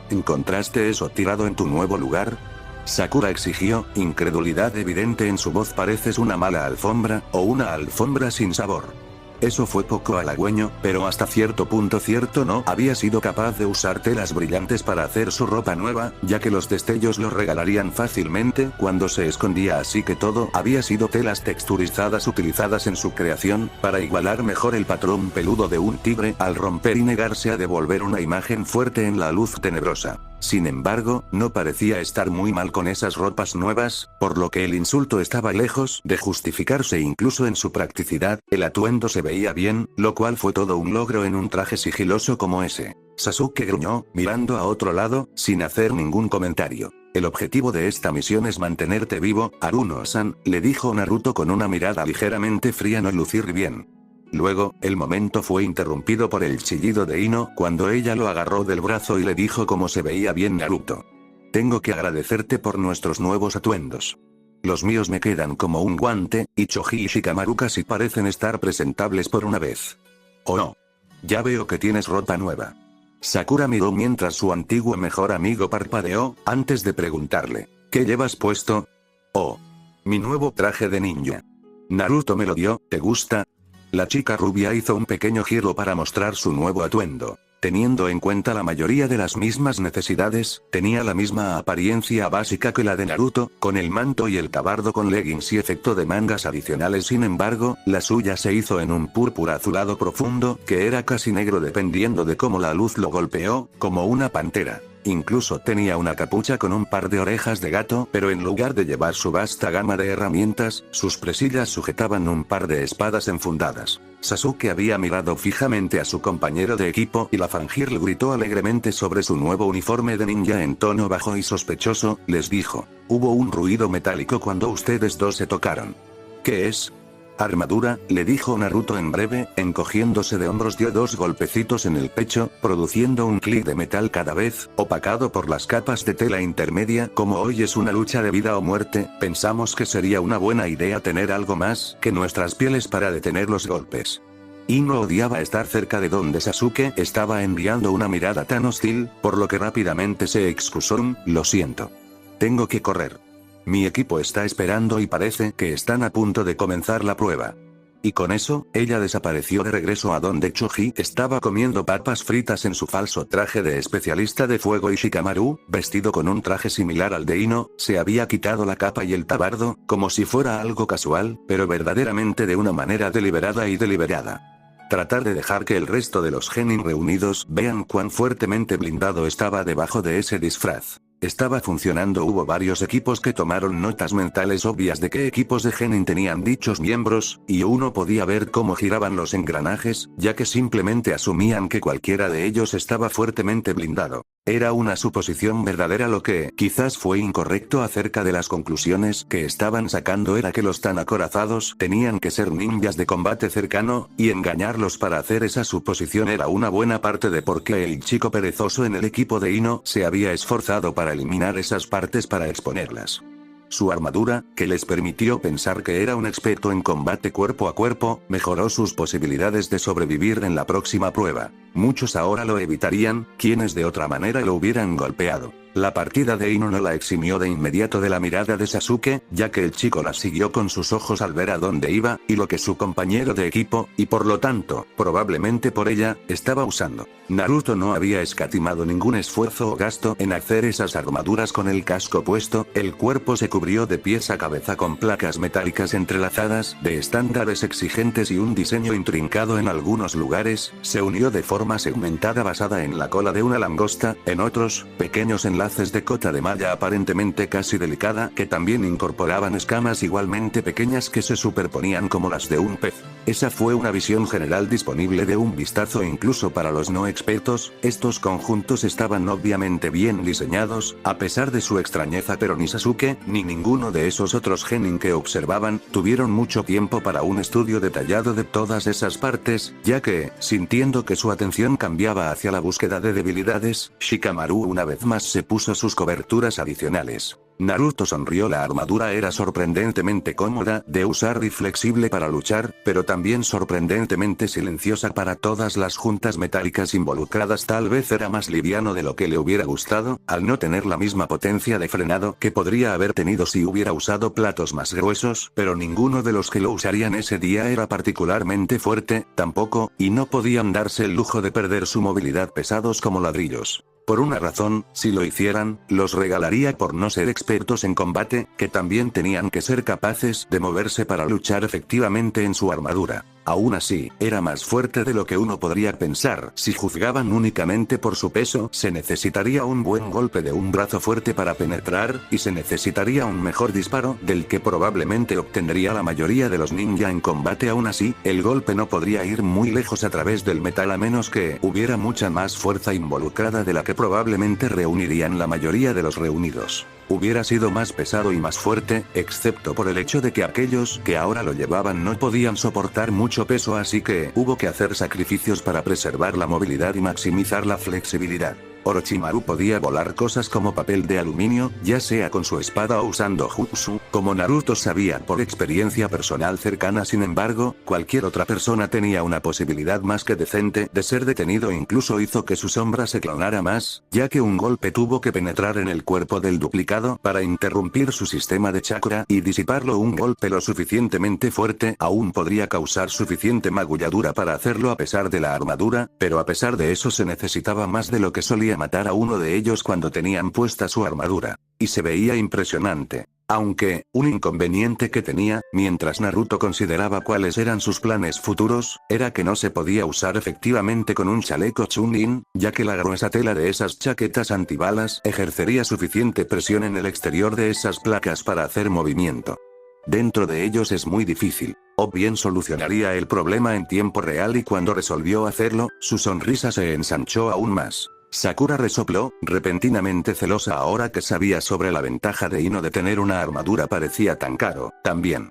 ¿Encontraste eso tirado en tu nuevo lugar? Sakura exigió, incredulidad evidente en su voz. ¿Pareces una mala alfombra, o una alfombra sin sabor? Eso fue poco halagüeño, pero hasta cierto punto cierto. No había sido capaz de usar telas brillantes para hacer su ropa nueva, ya que los destellos lo regalarían fácilmente cuando se escondía, así que todo había sido telas texturizadas utilizadas en su creación, para igualar mejor el patrón peludo de un tigre al romper y negarse a devolver una imagen fuerte en la luz tenebrosa. Sin embargo, no parecía estar muy mal con esas ropas nuevas, por lo que el insulto estaba lejos de justificarse. Incluso en su practicidad, el atuendo se veía bien, lo cual fue todo un logro en un traje sigiloso como ese. Sasuke gruñó, mirando a otro lado, sin hacer ningún comentario. El objetivo de esta misión es mantenerte vivo, Aruno-san, le dijo Naruto con una mirada ligeramente fría. No lucir bien. Luego, el momento fue interrumpido por el chillido de Ino cuando ella lo agarró del brazo y le dijo cómo se veía bien Naruto. Tengo que agradecerte por nuestros nuevos atuendos. Los míos me quedan como un guante, y Choji y Shikamaru casi parecen estar presentables por una vez. ¿O no? Ya veo que tienes ropa nueva. Sakura miró mientras su antiguo mejor amigo parpadeó, antes de preguntarle, ¿qué llevas puesto? Oh. Mi nuevo traje de ninja. Naruto me lo dio, ¿te gusta? La chica rubia hizo un pequeño giro para mostrar su nuevo atuendo. Teniendo en cuenta la mayoría de las mismas necesidades, tenía la misma apariencia básica que la de Naruto, con el manto y el tabardo con leggings y efecto de mangas adicionales. Sin embargo, la suya se hizo en un púrpura azulado profundo, que era casi negro dependiendo de cómo la luz lo golpeó, como una pantera. Incluso tenía una capucha con un par de orejas de gato, pero en lugar de llevar su vasta gama de herramientas, sus presillas sujetaban un par de espadas enfundadas. Sasuke había mirado fijamente a su compañero de equipo y la Fangirl gritó alegremente sobre su nuevo uniforme de ninja en tono bajo y sospechoso, les dijo. Hubo un ruido metálico cuando ustedes dos se tocaron. ¿Qué es? Armadura, le dijo Naruto en breve, encogiéndose de hombros. Dio dos golpecitos en el pecho, produciendo un clic de metal cada vez, opacado por las capas de tela intermedia. Como hoy es una lucha de vida o muerte, pensamos que sería una buena idea tener algo más que nuestras pieles para detener los golpes. Ino odiaba estar cerca de donde Sasuke estaba enviando una mirada tan hostil, por lo que rápidamente se excusó. Lo siento. Tengo que correr. Mi equipo está esperando y parece que están a punto de comenzar la prueba. Y con eso, ella desapareció de regreso a donde Choji estaba comiendo papas fritas en su falso traje de especialista de fuego y Shikamaru, vestido con un traje similar al de Ino, se había quitado la capa y el tabardo, como si fuera algo casual, pero verdaderamente de una manera deliberada y deliberada. Tratar de dejar que el resto de los genin reunidos vean cuán fuertemente blindado estaba debajo de ese disfraz. Estaba funcionando. Hubo varios equipos que tomaron notas mentales obvias de qué equipos de genin tenían dichos miembros, y uno podía ver cómo giraban los engranajes, ya que simplemente asumían que cualquiera de ellos estaba fuertemente blindado. Era una suposición verdadera. Lo que quizás fue incorrecto acerca de las conclusiones que estaban sacando era que los tan acorazados tenían que ser ninjas de combate cercano, y engañarlos para hacer esa suposición era una buena parte de por qué el chico perezoso en el equipo de Ino se había esforzado para eliminar esas partes para exponerlas. Su armadura, que les permitió pensar que era un experto en combate cuerpo a cuerpo, mejoró sus posibilidades de sobrevivir en la próxima prueba. Muchos ahora lo evitarían, quienes de otra manera lo hubieran golpeado. La partida de Ino no la eximió de inmediato de la mirada de Sasuke, ya que el chico la siguió con sus ojos al ver a dónde iba, y lo que su compañero de equipo, y por lo tanto, probablemente por ella, estaba usando. Naruto no había escatimado ningún esfuerzo o gasto en hacer esas armaduras con el casco puesto. El cuerpo se cubrió de pies a cabeza con placas metálicas entrelazadas, de estándares exigentes y un diseño intrincado en algunos lugares. Se unió de forma forma segmentada basada en la cola de una langosta, en otros, pequeños enlaces de cota de malla aparentemente casi delicada que también incorporaban escamas igualmente pequeñas que se superponían como las de un pez. Esa fue una visión general disponible de un vistazo incluso para los no expertos. Estos conjuntos estaban obviamente bien diseñados, a pesar de su extrañeza, pero ni Sasuke, ni ninguno de esos otros genin que observaban, tuvieron mucho tiempo para un estudio detallado de todas esas partes, ya que, sintiendo que su atención cambiaba hacia la búsqueda de debilidades, Shikamaru una vez más se puso sus coberturas adicionales. Naruto sonrió. La armadura era sorprendentemente cómoda de usar y flexible para luchar, pero también sorprendentemente silenciosa para todas las juntas metálicas involucradas. Tal vez era más liviano de lo que le hubiera gustado, al no tener la misma potencia de frenado que podría haber tenido si hubiera usado platos más gruesos, pero ninguno de los que lo usarían ese día era particularmente fuerte, tampoco, y no podían darse el lujo de perder su movilidad pesados como ladrillos. Por una razón, si lo hicieran, los regalaría por no ser expertos en combate, que también tenían que ser capaces de moverse para luchar efectivamente en su armadura. Aún así, era más fuerte de lo que uno podría pensar. Si juzgaban únicamente por su peso, se necesitaría un buen golpe de un brazo fuerte para penetrar, y se necesitaría un mejor disparo, del que probablemente obtendría la mayoría de los ninja en combate. Aún así, el golpe no podría ir muy lejos a través del metal a menos que hubiera mucha más fuerza involucrada de la que probablemente reunirían la mayoría de los reunidos. Hubiera sido más pesado y más fuerte, excepto por el hecho de que aquellos que ahora lo llevaban no podían soportar mucho peso, así que hubo que hacer sacrificios para preservar la movilidad y maximizar la flexibilidad. Orochimaru podía volar cosas como papel de aluminio, ya sea con su espada o usando jutsu, como Naruto sabía por experiencia personal cercana. Sin embargo, cualquier otra persona tenía una posibilidad más que decente de ser detenido. Incluso hizo que su sombra se clonara más, ya que un golpe tuvo que penetrar en el cuerpo del duplicado para interrumpir su sistema de chakra y disiparlo. Un golpe lo suficientemente fuerte aún podría causar suficiente magulladura para hacerlo a pesar de la armadura, pero a pesar de eso se necesitaba más de lo que solía matar a uno de ellos cuando tenían puesta su armadura. Y se veía impresionante. Aunque, un inconveniente que tenía, mientras Naruto consideraba cuáles eran sus planes futuros, era que no se podía usar efectivamente con un chaleco Chunin, ya que la gruesa tela de esas chaquetas antibalas ejercería suficiente presión en el exterior de esas placas para hacer movimiento. Dentro de ellos es muy difícil. O bien solucionaría el problema en tiempo real, y cuando resolvió hacerlo, su sonrisa se ensanchó aún más. Sakura resopló, repentinamente celosa ahora que sabía sobre la ventaja de Ino de tener una armadura parecía tan caro. También.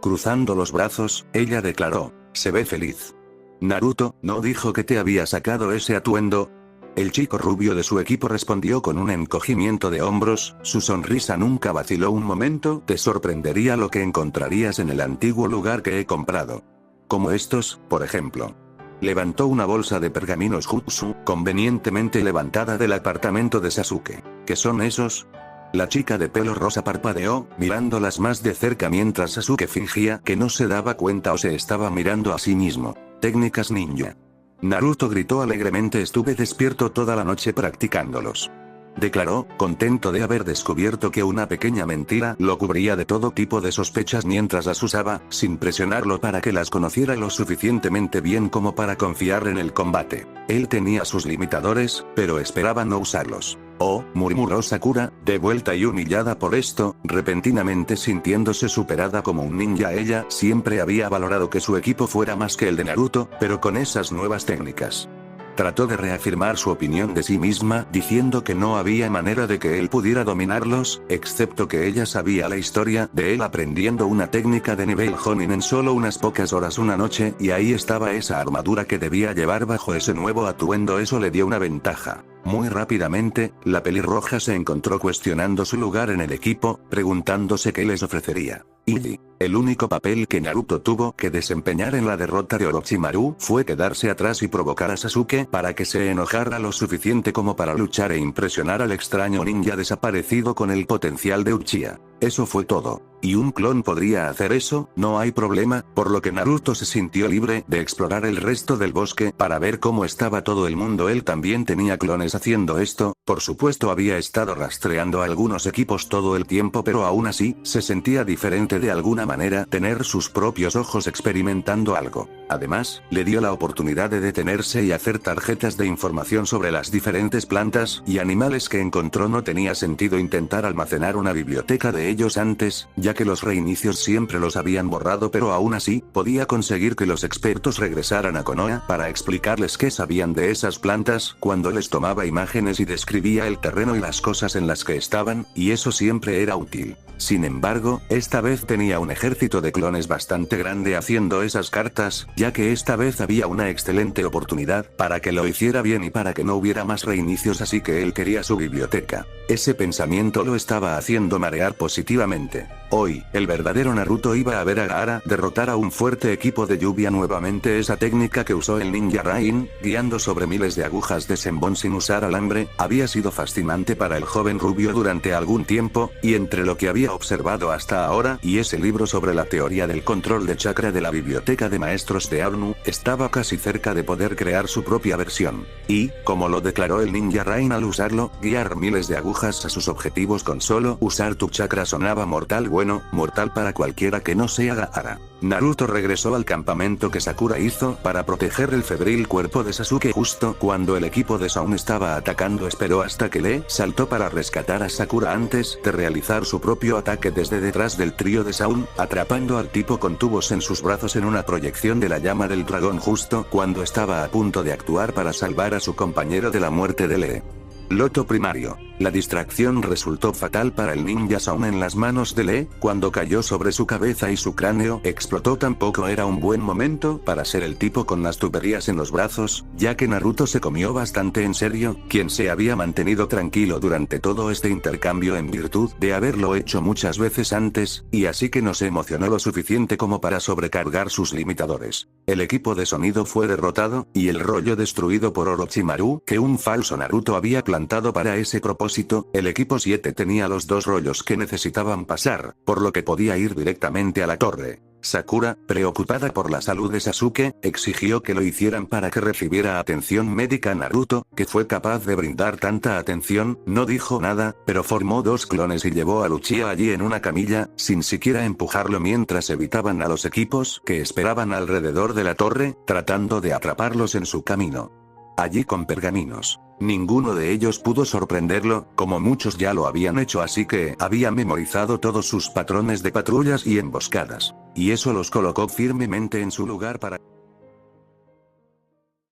Cruzando los brazos, ella declaró, «Se ve feliz». «Naruto, ¿no dijo que te había sacado ese atuendo?» El chico rubio de su equipo respondió con un encogimiento de hombros. Su sonrisa nunca vaciló un momento. «Te sorprendería lo que encontrarías en el antiguo lugar que he comprado. Como estos, por ejemplo». Levantó una bolsa de pergaminos jutsu, convenientemente levantada del apartamento de Sasuke. ¿Qué son esos? La chica de pelo rosa parpadeó, mirándolas más de cerca mientras Sasuke fingía que no se daba cuenta o se estaba mirando a sí mismo. Técnicas ninja. Naruto gritó alegremente. «Estuve despierto toda la noche practicándolos», declaró, contento de haber descubierto que una pequeña mentira lo cubría de todo tipo de sospechas mientras las usaba, sin presionarlo para que las conociera lo suficientemente bien como para confiar en el combate. Él tenía sus limitadores, pero esperaba no usarlos. «Oh», murmuró Sakura, de vuelta y humillada por esto, repentinamente sintiéndose superada como un ninja. Ella siempre había valorado que su equipo fuera más que el de Naruto, pero con esas nuevas técnicas. Trató de reafirmar su opinión de sí misma, diciendo que no había manera de que él pudiera dominarlos, excepto que ella sabía la historia de él aprendiendo una técnica de nivel Jonin en solo unas pocas horas una noche, y ahí estaba esa armadura que debía llevar bajo ese nuevo atuendo. Eso le dio una ventaja. Muy rápidamente, la pelirroja se encontró cuestionando su lugar en el equipo, preguntándose qué les ofrecería. Y el único papel que Naruto tuvo que desempeñar en la derrota de Orochimaru fue quedarse atrás y provocar a Sasuke para que se enojara lo suficiente como para luchar e impresionar al extraño ninja desaparecido con el potencial de Uchiha. Eso fue todo. ¿Y un clon podría hacer eso? No hay problema, por lo que Naruto se sintió libre de explorar el resto del bosque para ver cómo estaba todo el mundo. Él también tenía clones haciendo esto, por supuesto había estado rastreando a algunos equipos todo el tiempo, pero aún así, se sentía diferente de alguna manera tener sus propios ojos experimentando algo. Además, le dio la oportunidad de detenerse y hacer tarjetas de información sobre las diferentes plantas y animales que encontró. No tenía sentido intentar almacenar una biblioteca de ellos antes, ya que los reinicios siempre los habían borrado, pero aún así, podía conseguir que los expertos regresaran a Konoha para explicarles qué sabían de esas plantas, cuando les tomaba imágenes y describía el terreno y las cosas en las que estaban, y eso siempre era útil. Sin embargo, esta vez tenía un ejército de clones bastante grande haciendo esas cartas, ya que esta vez había una excelente oportunidad para que lo hiciera bien y para que no hubiera más reinicios, así que él quería su biblioteca. Ese pensamiento lo estaba haciendo marear positivamente. Hoy, el verdadero Naruto iba a ver a Gaara derrotar a un fuerte equipo de lluvia nuevamente. Esa técnica que usó el ninja Rain, guiando sobre miles de agujas de Senbon sin usar alambre, había sido fascinante para el joven rubio durante algún tiempo, y entre lo que había observado hasta ahora y ese libro sobre la teoría del control de chakra de la biblioteca de maestros de Abnu, estaba casi cerca de poder crear su propia versión. Y, como lo declaró el ninja Rain al usarlo, guiar miles de agujas a sus objetivos con solo usar tu chakra sonaba mortal. Bueno, mortal para cualquiera que no sea Gaara. Naruto regresó al campamento que Sakura hizo para proteger el febril cuerpo de Sasuke. Justo cuando el equipo de Sound estaba atacando, esperó hasta que Lee saltó para rescatar a Sakura antes de realizar su propio ataque desde detrás del trío de Sound, atrapando al tipo con tubos en sus brazos en una proyección de la llama del dragón justo cuando estaba a punto de actuar para salvar a su compañero de la muerte de Lee. Loto primario. La distracción resultó fatal para el ninja Sound en las manos de Lee, cuando cayó sobre su cabeza y su cráneo explotó. Tampoco era un buen momento para ser el tipo con las tuberías en los brazos, ya que Naruto se comió bastante en serio, quien se había mantenido tranquilo durante todo este intercambio en virtud de haberlo hecho muchas veces antes, y así que no se emocionó lo suficiente como para sobrecargar sus limitadores. El equipo de sonido fue derrotado, y el rollo destruido por Orochimaru, que un falso Naruto había plantado para ese propósito. El equipo 7 tenía los dos rollos que necesitaban pasar, por lo que podía ir directamente a la torre. Sakura, preocupada por la salud de Sasuke, exigió que lo hicieran para que recibiera atención médica. Naruto, que fue capaz de brindar tanta atención, no dijo nada, pero formó dos clones y llevó a Uchiha allí en una camilla, sin siquiera empujarlo, mientras evitaban a los equipos que esperaban alrededor de la torre, tratando de atraparlos en su camino. Allí con pergaminos. Ninguno de ellos pudo sorprenderlo, como muchos ya lo habían hecho, así que había memorizado todos sus patrones de patrullas y emboscadas. Y eso los colocó firmemente en su lugar para